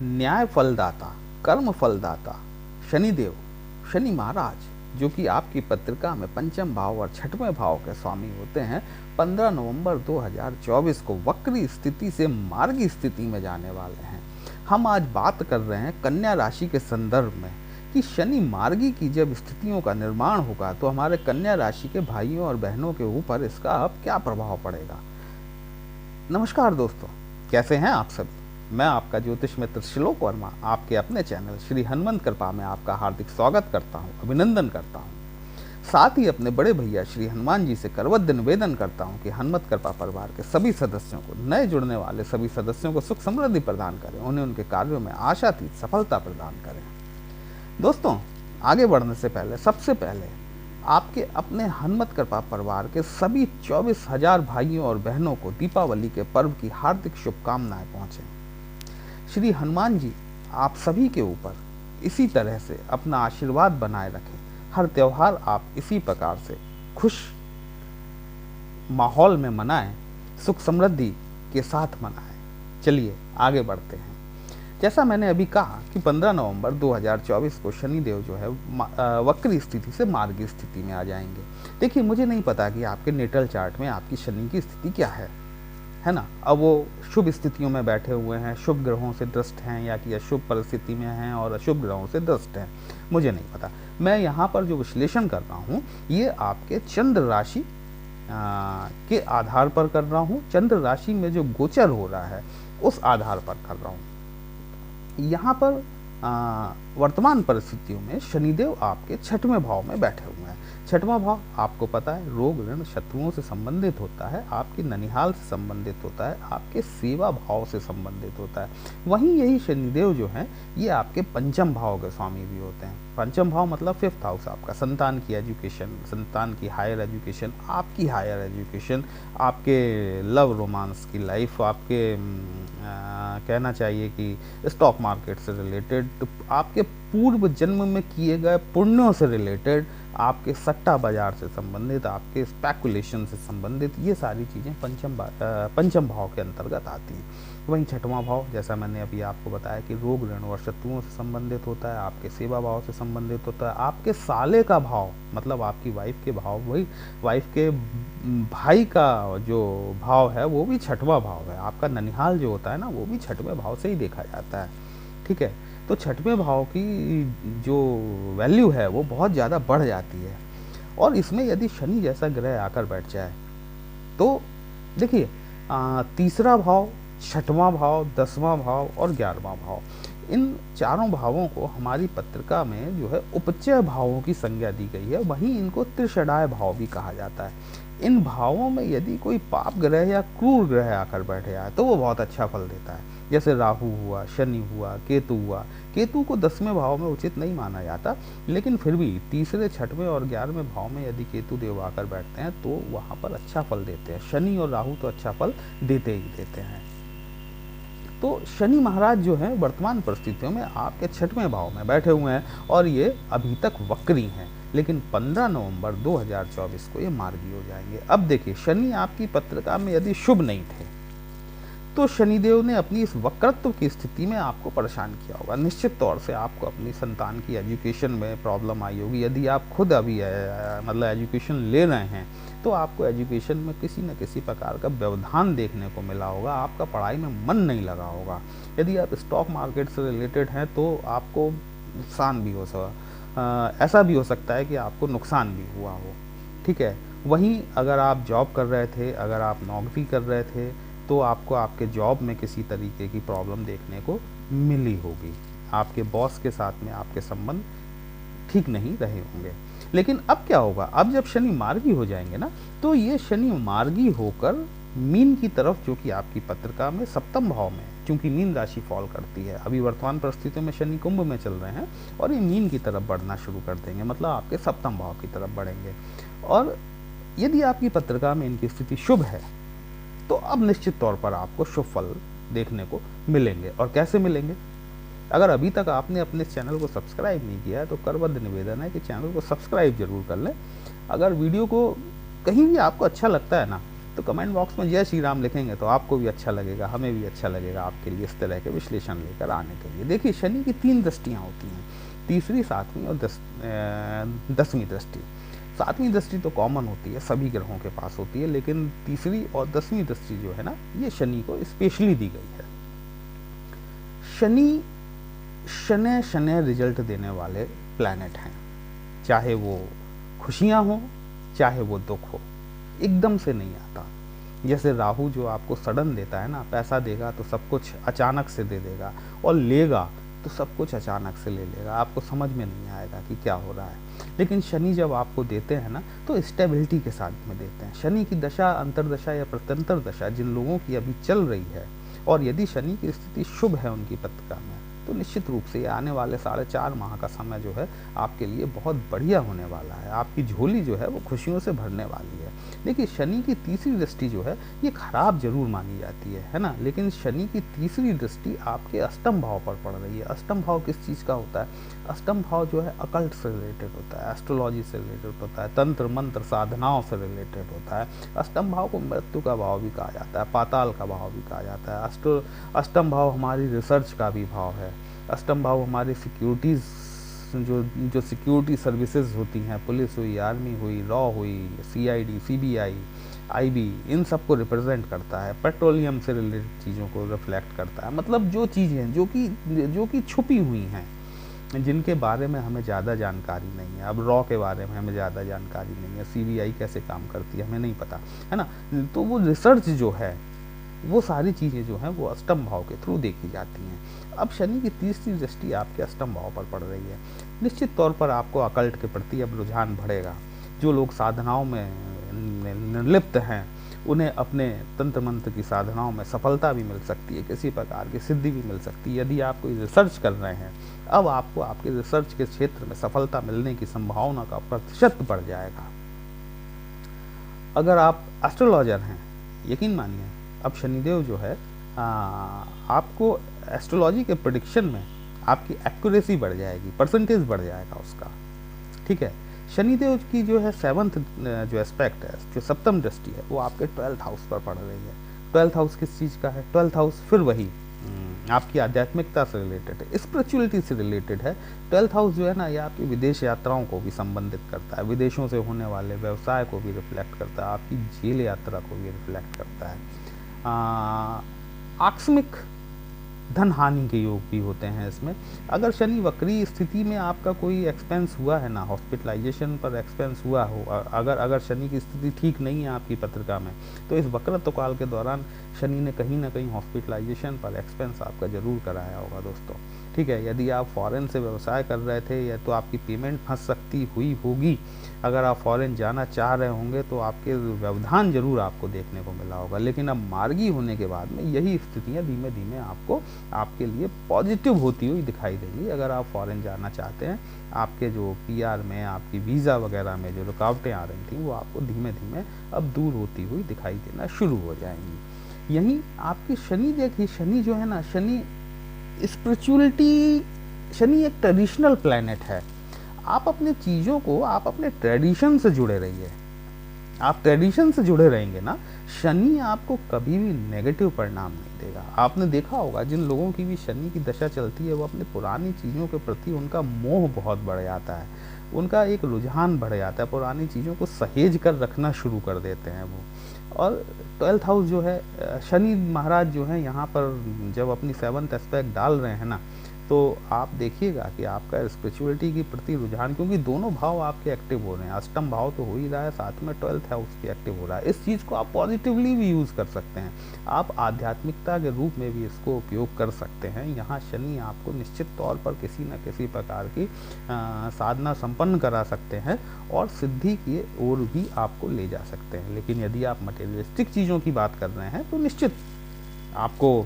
न्याय फलदाता, कर्म फलदाता शनिदेव, शनि महाराज, जो कि आपकी पत्रिका में पंचम भाव और छठवें भाव के स्वामी होते हैं, 15 नवंबर 2024 को वक्री स्थिति से मार्गी स्थिति में जाने वाले हैं। हम आज बात कर रहे हैं कन्या राशि के संदर्भ में कि शनि मार्गी की जब स्थितियों का निर्माण होगा तो हमारे कन्या राशि के भाइयों और बहनों के ऊपर इसका अब क्या प्रभाव पड़ेगा। नमस्कार दोस्तों, कैसे हैं आप सभी। मैं आपका ज्योतिष मित्र श्लोक वर्मा आपके अपने चैनल श्री हनुमंत कृपा में आपका हार्दिक स्वागत करता हूं, अभिनंदन करता हूं। साथ ही अपने बड़े भैया श्री हनुमान जी से करवद्य निवेदन करता हूं कि हनुमत कृपा परिवार के सभी सदस्यों को, नए जुड़ने वाले सभी सदस्यों को सुख समृद्धि प्रदान करें, उन्हें उनके कार्यों में आशातीत सफलता प्रदान करें। दोस्तों, आगे बढ़ने से पहले सबसे पहले आपके अपने हनुमत कृपा परिवार के सभी 24,000 भाइयों और बहनों को दीपावली के पर्व की हार्दिक शुभकामनाएं पहुंचे। श्री हनुमान जी आप सभी के ऊपर इसी तरह से अपना आशीर्वाद बनाए रखें। हर त्योहार आप इसी प्रकार से खुश माहौल में मनाएं, सुख समृद्धि के साथ मनाएं। चलिए आगे बढ़ते हैं। जैसा मैंने अभी कहा कि 15 नवंबर 2024 को शनिदेव जो है वक्री स्थिति से मार्गी स्थिति में आ जाएंगे। देखिए, मुझे नहीं पता कि आपके नेटल चार्ट में आपकी शनि की स्थिति क्या है ना। अब वो शुभ स्थितियों में बैठे हुए हैं, शुभ ग्रहों से दृष्ट हैं, या कि अशुभ परिस्थिति में हैं और अशुभ ग्रहों से दृष्ट हैं, मुझे नहीं पता। मैं यहाँ पर जो विश्लेषण कर रहा हूँ ये आपके चंद्र राशि के आधार पर कर रहा हूँ। चंद्र राशि में जो गोचर हो रहा है उस आधार पर कर रहा हूँ। यहाँ पर वर्तमान परिस्थितियों में शनिदेव आपके छठवें भाव में बैठे हुए हैं। छठवां भाव आपको पता है रोग ऋण शत्रुओं से संबंधित होता है, आपके ननिहाल से संबंधित होता है, आपके सेवा भाव से संबंधित होता है। वहीं यही शनिदेव जो हैं ये आपके पंचम भाव के स्वामी भी होते हैं। पंचम भाव मतलब 5th हाउस, आपका संतान की एजुकेशन, संतान की हायर एजुकेशन, आपकी हायर एजुकेशन, आपके लव रोमांस की लाइफ, आपके कहना चाहिए कि स्टॉक मार्केट से रिलेटेड, आपके पूर्व जन्म में किए गए पुण्यों से रिलेटेड, आपके सट्टा बाजार से संबंधित, आपके स्पेकुलेशन से संबंधित, ये सारी चीज़ें पंचम भाव के अंतर्गत आती हैं। वहीं छठवां भाव, जैसा मैंने अभी आपको बताया कि रोग ऋण और शत्रुओं से संबंधित होता है, आपके सेवा भाव से संबंधित होता है। आपके साले का भाव मतलब आपकी वाइफ के भाव, वही वाइफ के भाई का जो भाव है वो भी छठवां भाव है। आपका ननिहाल जो होता है ना वो भी छठवें भाव से ही देखा जाता है। ठीक है, तो छठवें भाव की जो वैल्यू है वो बहुत ज़्यादा बढ़ जाती है। और इसमें यदि शनि जैसा ग्रह आकर बैठ जाए तो देखिए, तीसरा भाव, छठवां भाव, 10वां भाव और 11वां भाव, इन चारों भावों को हमारी पत्रिका में जो है उपचय भावों की संज्ञा दी गई है। वहीं इनको त्रिषडाय भाव भी कहा जाता है। इन भावों में यदि कोई पाप ग्रह या क्रूर ग्रह आकर बैठे आए तो वो बहुत अच्छा फल देता है। जैसे राहु हुआ, शनि हुआ, केतु हुआ। केतु को 10वें भाव में उचित नहीं माना जाता, लेकिन फिर भी तीसरे, छठवें और 11वें भाव में यदि केतु देव आकर बैठते हैं तो वहाँ पर अच्छा फल देते हैं। शनि और राहु तो अच्छा फल देते ही देते हैं। तो शनि महाराज जो हैं वर्तमान परिस्थितियों में आपके छठवें भाव में बैठे हुए हैं और ये अभी तक वक्री हैं, लेकिन 15 नवंबर 2024 को ये मार्गी हो जाएंगे। अब देखिए, शनि आपकी पत्रिका में यदि शुभ नहीं थे तो शनिदेव ने अपनी इस वक्रत्व की स्थिति में आपको परेशान किया होगा। निश्चित तौर से आपको अपनी संतान की एजुकेशन में प्रॉब्लम आई होगी। यदि आप खुद अभी मतलब एजुकेशन ले रहे हैं तो आपको एजुकेशन में किसी न किसी प्रकार का व्यवधान देखने को मिला होगा। आपका पढ़ाई में मन नहीं लगा होगा। यदि आप स्टॉक मार्केट से रिलेटेड हैं तो आपको नुकसान भी हो सकता, ऐसा भी हो सकता है कि आपको नुकसान भी हुआ हो। ठीक है, वहीं अगर आप जॉब कर रहे थे, अगर आप नौकरी कर रहे थे तो आपको आपके जॉब में किसी तरीके की प्रॉब्लम देखने को मिली होगी। आपके बॉस के साथ में आपके संबंध ठीक नहीं रहे होंगे। लेकिन अब क्या होगा, अब जब शनि मार्गी हो जाएंगे ना तो ये शनि मार्गी होकर मीन की तरफ, जो कि आपकी पत्रिका में सप्तम भाव में, क्योंकि मीन राशि फॉल करती है, अभी वर्तमान परिस्थितियों में शनि कुंभ में चल रहे हैं और ये मीन की तरफ बढ़ना शुरू कर देंगे, मतलब आपके सप्तम भाव की तरफ बढ़ेंगे। और यदि आपकी पत्रिका में इनकी स्थिति शुभ है तो अब निश्चित तौर पर आपको शुभ फल देखने को मिलेंगे। और कैसे मिलेंगे, अगर अभी तक आपने अपने चैनल को सब्सक्राइब नहीं किया है तो करबद्ध निवेदन है कि चैनल को सब्सक्राइब जरूर कर लें। अगर वीडियो को कहीं भी आपको अच्छा लगता है ना तो कमेंट बॉक्स में जय श्री राम लिखेंगे तो आपको भी अच्छा लगेगा, हमें भी अच्छा लगेगा आपके लिए इस तरह के विश्लेषण लेकर आने के लिए। देखिए, शनि की 3 दृष्टियाँ होती हैं, तीसरी, 7वीं और 10वीं दृष्टि। 7वीं दृष्टि तो कॉमन होती है, सभी ग्रहों के पास होती है, लेकिन तीसरी और 10वीं दृष्टि जो है ना, ये शनि को स्पेशली दी गई है। शनि शनै शनै रिजल्ट देने वाले प्लैनेट हैं, चाहे वो खुशियाँ हों चाहे वो दुख हो, एकदम से नहीं आता। जैसे राहु जो आपको सडन देता है ना, पैसा देगा तो सब कुछ अचानक से दे देगा, और लेगा तो सब कुछ अचानक से ले लेगा, आपको समझ में नहीं आएगा कि क्या हो रहा है। लेकिन शनि जब आपको देते हैं ना, तो स्टेबिलिटी के साथ में देते हैं। शनि की दशा, अंतरदशा या प्रत्यंतर दशा जिन लोगों की अभी चल रही है, और यदि शनि की स्थिति शुभ है उनकी पत्रिका में, तो निश्चित रूप से आने वाले 4.5 माह का समय जो है आपके लिए बहुत बढ़िया होने वाला है। आपकी झोली जो है वो खुशियों से भरने वाली है। देखिए, शनि की तीसरी दृष्टि जो है ये खराब जरूर मानी जाती है ना, लेकिन शनि की तीसरी दृष्टि आपके अष्टम भाव पर पड़ रही है। अष्टम भाव किस चीज़ का होता है? अष्टम भाव जो है अकल्ट से रिलेटेड होता है, एस्ट्रोलॉजी से रिलेटेड होता है, तंत्र मंत्र साधनाओं से रिलेटेड होता है। अष्टम भाव को मृत्यु का भाव भी कहा जाता है, पाताल का भाव भी कहा जाता है। अष्टम भाव हमारी रिसर्च का भी भाव है। अष्टम भाव हमारी सिक्योरिटीज़, जो सिक्योरिटी सर्विसेज होती हैं, पुलिस हुई, आर्मी हुई, लॉ हुई, CID, CBI, IB, इन सब को रिप्रेजेंट करता है। पेट्रोलियम से रिलेटेड चीज़ों को रिफ्लेक्ट करता है। मतलब जो चीज़ें जो कि छुपी हुई हैं, जिनके बारे में हमें ज़्यादा जानकारी नहीं है। अब लॉ के बारे में हमें ज़्यादा जानकारी नहीं है, CBI कैसे काम करती है हमें नहीं पता, है ना। तो वो रिसर्च जो है, वो सारी चीज़ें जो हैं वो अष्टम भाव के थ्रू देखी जाती हैं। अब शनि की तीसरी दृष्टि आपके अष्टम भाव पर पड़ रही है। निश्चित तौर पर आपको अकल्ट के प्रति अब रुझान बढ़ेगा। जो लोग साधनाओं में निर्लिप्त हैं, उन्हें अपने तंत्र मंत्र की साधनाओं में सफलता भी मिल सकती है, किसी प्रकार की सिद्धि भी मिल सकती है। यदि आप कोई रिसर्च कर रहे हैं, अब आपको आपके रिसर्च के क्षेत्र में सफलता मिलने की संभावना का प्रतिशत बढ़ जाएगा। अगर आप एस्ट्रोलॉजर हैं, यकीन मानिए अब शनिदेव जो है आपको एस्ट्रोलॉजी के प्रेडिक्शन में आपकी एक्यूरेसी बढ़ जाएगी, परसेंटेज बढ़ जाएगा उसका, ठीक है। शनिदेव की जो है 7th जो एस्पेक्ट है, जो सप्तम दृष्टि है, वो आपके 12th हाउस पर पड़ रही है। 12th हाउस किस चीज़ का है? 12th हाउस फिर वही आपकी आध्यात्मिकता से रिलेटेड है, स्पिरिचुअलिटी से रिलेटेड है। 12th हाउस जो है ना, ये आपकी विदेश यात्राओं को भी संबंधित करता है, विदेशों से होने वाले व्यवसाय को भी रिफ्लेक्ट करता है, आपकी जेल यात्रा को भी रिफ्लेक्ट करता है। आकस्मिक धन हानि के योग भी होते हैं इसमें। अगर शनि वक्री स्थिति में आपका कोई एक्सपेंस हुआ है ना, हॉस्पिटलाइजेशन पर एक्सपेंस हुआ हो, अगर शनि की स्थिति ठीक नहीं है आपकी पत्रिका में, तो इस वक्रत्व काल के दौरान शनि ने कहीं ना कहीं हॉस्पिटलाइजेशन पर एक्सपेंस आपका जरूर कराया होगा दोस्तों, ठीक है। यदि आप फॉरेन से व्यवसाय कर रहे थे, या तो आपकी पेमेंट फंस सकती हुई होगी। अगर आप फॉरेन जाना चाह रहे होंगे तो आपके व्यवधान जरूर आपको देखने को मिला होगा। लेकिन अब मार्गी होने के बाद में यही स्थितियां धीमे धीमे आपको आपके लिए पॉजिटिव होती हुई दिखाई देंगी। अगर आप फॉरेन जाना चाहते हैं, आपके जो PR में, आपकी वीज़ा वगैरह में जो रुकावटें आ रही थी, वो आपको धीमे धीमे अब दूर होती हुई दिखाई देना शुरू हो जाएंगी। यहीं आपकी शनि, देखिए शनि जो है ना, शनि स्पिरिचुअलिटी, शनि एक ट्रेडिशनल प्लैनेट है। आप अपने चीज़ों को, आप अपने ट्रेडिशन से जुड़े रहिए। आप ट्रेडिशन से जुड़े रहेंगे ना, शनि आपको कभी भी नेगेटिव परिणाम नहीं देगा। आपने देखा होगा जिन लोगों की भी शनि की दशा चलती है, वो अपनी पुरानी चीज़ों के प्रति उनका मोह बहुत बढ़ जाता है, उनका एक रुझान बढ़ जाता है, पुरानी चीज़ों को सहेज कर रखना शुरू कर देते हैं वो। और 12th हाउस जो है, शनि महाराज जो है यहाँ पर जब अपनी 7th एस्पेक्ट डाल रहे हैं ना, तो आप देखिएगा कि आपका स्पिरिचुअलिटी की प्रति रुझान, क्योंकि दोनों भाव आपके एक्टिव हो रहे हैं, अष्टम भाव तो हो ही रहा है, साथ में 12th हाउस भी एक्टिव हो रहा है। इस चीज़ को आप पॉजिटिवली भी यूज़ कर सकते हैं, आप आध्यात्मिकता के रूप में भी इसको उपयोग कर सकते हैं। यहाँ शनि आपको निश्चित तौर पर किसी न किसी प्रकार की साधना संपन्न करा सकते हैं और सिद्धि की ओर भी आपको ले जा सकते हैं। लेकिन यदि आप मटेरियलिस्टिक चीज़ों की बात कर रहे हैं, तो निश्चित आपको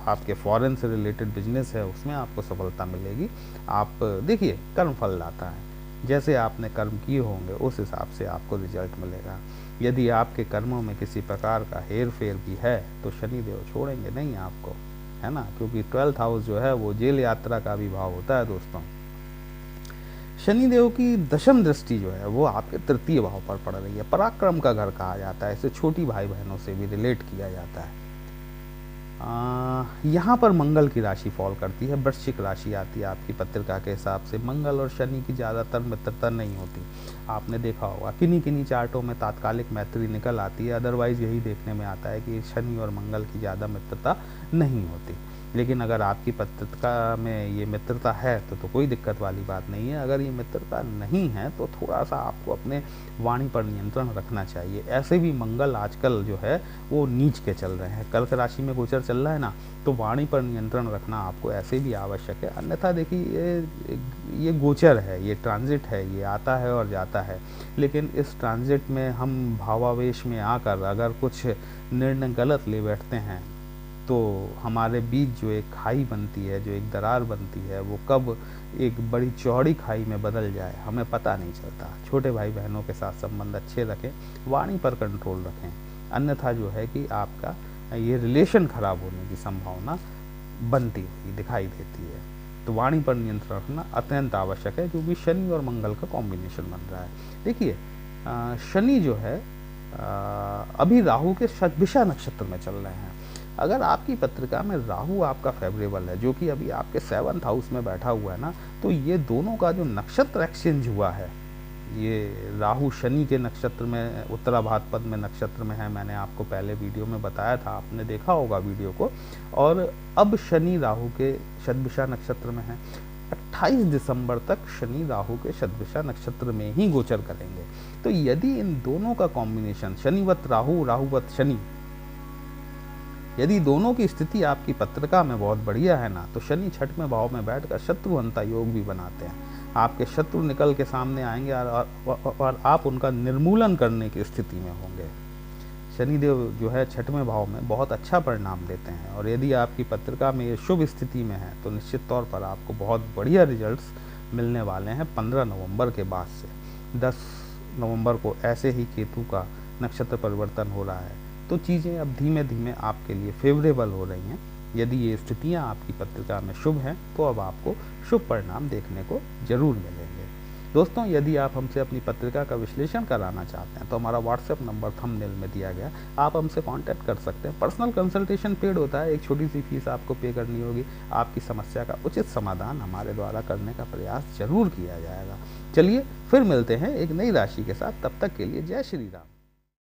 आपके फॉरेन से रिलेटेड बिजनेस है, उसमें आपको सफलता मिलेगी। आप देखिए, कर्म फल लाता है, जैसे आपने कर्म किए होंगे उस हिसाब से आपको रिजल्ट मिलेगा। यदि आपके कर्मों में किसी प्रकार का हेर फेर भी है, तो शनिदेव छोड़ेंगे नहीं आपको, है ना, क्योंकि 12th हाउस जो है वो जेल यात्रा का भी भाव होता है दोस्तों। शनिदेव की दशम दृष्टि जो है वो आपके तृतीय भाव पर पड़ रही है। पराक्रम का घर कहा जाता है, इसे छोटी भाई बहनों से भी रिलेट किया जाता है। यहाँ पर मंगल की राशि फॉल करती है, वृश्चिक राशि आती है आपकी पत्रिका के हिसाब से। मंगल और शनि की ज़्यादातर मित्रता नहीं होती, आपने देखा होगा किन्हीं किन्हीं चार्टों में तात्कालिक मैत्री निकल आती है, अदरवाइज़ यही देखने में आता है कि शनि और मंगल की ज़्यादा मित्रता नहीं होती। लेकिन अगर आपकी पत्रिका में ये मित्रता है तो कोई दिक्कत वाली बात नहीं है। अगर ये मित्रता नहीं है तो थोड़ा सा आपको अपने वाणी पर नियंत्रण रखना चाहिए। ऐसे भी मंगल आजकल जो है वो नीच के चल रहे हैं, कर्क राशि में गोचर चल रहा है ना, तो वाणी पर नियंत्रण रखना आपको ऐसे भी आवश्यक है। अन्यथा देखिए ये गोचर है, ये ट्रांजिट है, ये आता है और जाता है। लेकिन इस ट्रांजिट में हम भावावेश में आकर अगर कुछ निर्णय गलत ले बैठते हैं तो हमारे बीच जो एक खाई बनती है, जो एक दरार बनती है, वो कब एक बड़ी चौड़ी खाई में बदल जाए हमें पता नहीं चलता। छोटे भाई बहनों के साथ संबंध अच्छे रखें, वाणी पर कंट्रोल रखें, अन्यथा जो है कि आपका ये रिलेशन खराब होने की संभावना बनती हुई दिखाई देती है। तो वाणी पर नियंत्रण रखना अत्यंत आवश्यक है, क्योंकि शनि और मंगल का कॉम्बिनेशन बन रहा है। देखिए शनि जो है अभी राहु के शतभिषा नक्षत्र में चल रहे हैं। अगर आपकी पत्रिका में राहु आपका फेवरेबल है, जो कि अभी आपके 7th हाउस में बैठा हुआ है ना, तो ये दोनों का जो नक्षत्र एक्सचेंज हुआ है, ये राहु शनि के नक्षत्र में, उत्तराभाद्रपद में नक्षत्र में है। मैंने आपको पहले वीडियो में बताया था, आपने देखा होगा वीडियो को। और अब शनि राहु के शतभिषा नक्षत्र में है। 28 दिसंबर तक शनि राहु के शतभिषा नक्षत्र में ही गोचर करेंगे। तो यदि इन दोनों का कॉम्बिनेशन शनिवत राहु, राहुवत शनि, यदि दोनों की स्थिति आपकी पत्रिका में बहुत बढ़िया है ना, तो शनि 6वें भाव में बैठकर शत्रुहंता योग भी बनाते हैं। आपके शत्रु निकल के सामने आएंगे और आप उनका निर्मूलन करने की स्थिति में होंगे। शनिदेव जो है 6वें भाव में बहुत अच्छा परिणाम देते हैं, और यदि आपकी पत्रिका में ये शुभ स्थिति में है तो निश्चित तौर पर आपको बहुत बढ़िया रिजल्ट्स मिलने वाले हैं 15 नवंबर के बाद से। 10 नवंबर को ऐसे ही केतु का नक्षत्र परिवर्तन हो रहा है, तो चीज़ें अब धीमे धीमे आपके लिए फेवरेबल हो रही हैं। यदि ये स्थितियाँ आपकी पत्रिका में शुभ हैं तो अब आपको शुभ परिणाम देखने को जरूर मिलेंगे। दोस्तों, यदि आप हमसे अपनी पत्रिका का विश्लेषण कराना चाहते हैं तो हमारा व्हाट्सएप नंबर थंबनेल में दिया गया, आप हमसे कांटेक्ट कर सकते हैं। पर्सनल कंसल्टेशन पेड होता है, एक छोटी सी फीस आपको पे करनी होगी। आपकी समस्या का उचित समाधान हमारे द्वारा करने का प्रयास जरूर किया जाएगा। चलिए फिर मिलते हैं एक नई राशि के साथ, तब तक के लिए जय श्री राम।